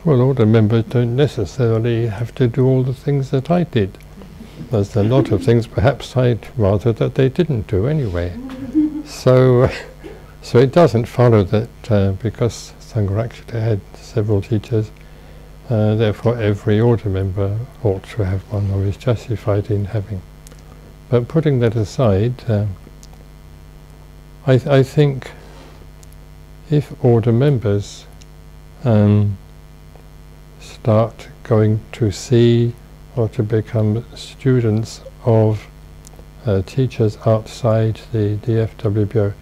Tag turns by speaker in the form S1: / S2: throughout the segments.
S1: well, order members don't necessarily have to do all the things that I did. There's a lot of things perhaps I'd rather that they didn't do anyway. So it doesn't follow that because Sangha actually had several teachers, therefore every order member ought to have one or is justified in having. But putting that aside, I think if order members start going to see or to become students of teachers outside the FWBO,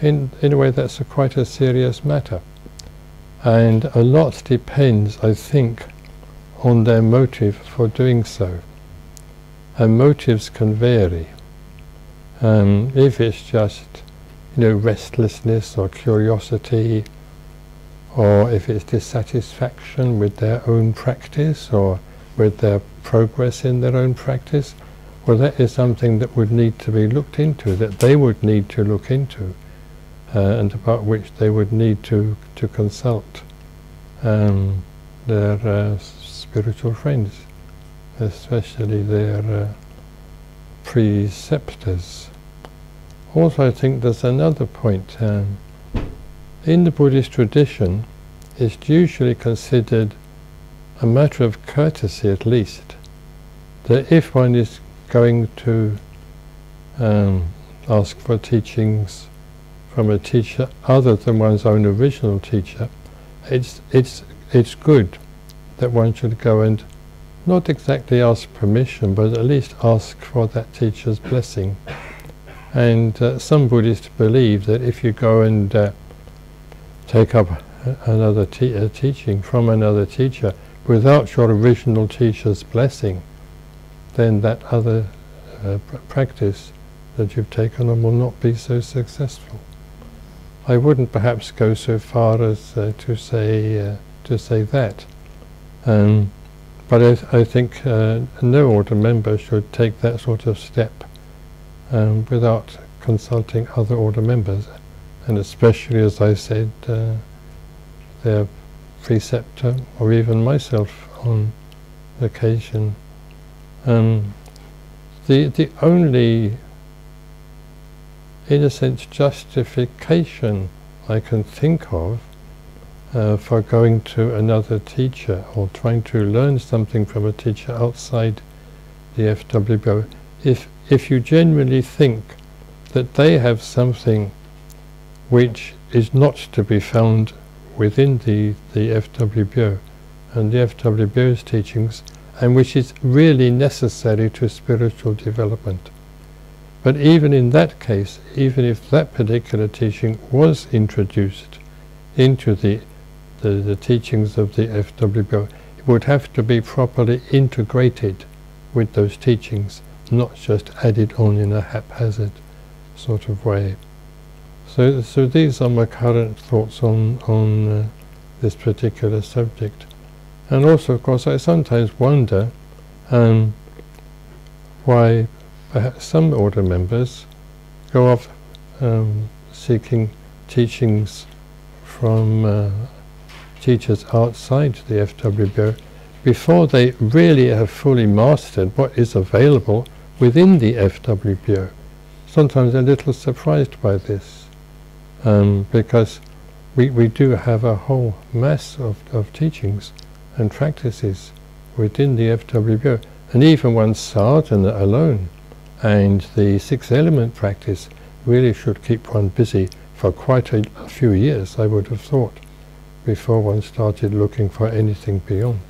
S1: in a way that's quite a serious matter. And a lot depends, I think, on their motive for doing so. And motives can vary. If it's just, restlessness or curiosity, or if it's dissatisfaction with their own practice or with their progress in their own practice, well, that is something that would need to be looked into, that they would need to look into, and about which they would need to consult their spiritual friends, especially their preceptors. Also, I think there's another point. In the Buddhist tradition, it's usually considered a matter of courtesy, at least, that if one is going to ask for teachings from a teacher other than one's own original teacher, it's good that one should go and not exactly ask permission, but at least ask for that teacher's blessing. And some Buddhists believe that if you go and take up another teaching from another teacher without your original teacher's blessing, then that other practice that you've taken on will not be so successful. I wouldn't perhaps go so far as to say that, but I think no order member should take that sort of step without consulting other order members, and especially, as I said, their preceptor or even myself on occasion. The only, in a sense, justification I can think of for going to another teacher or trying to learn something from a teacher outside the FWBO, if you genuinely think that they have something which is not to be found within the FWBO and the FWBO's teachings, and which is really necessary to spiritual development. But even in that case, even if that particular teaching was introduced into the teachings of the FWBO, it would have to be properly integrated with those teachings, not just added on in a haphazard sort of way. So these are my current thoughts on this particular subject. And also, of course, I sometimes wonder why perhaps some order members go off seeking teachings from teachers outside the FWBO before they really have fully mastered what is available within the FWBO. Sometimes I'm a little surprised by this, because we do have a whole mass of teachings and practices within the FWBO, and even one sadhana alone and the six element practice really should keep one busy for quite a few years, I would have thought, before one started looking for anything beyond.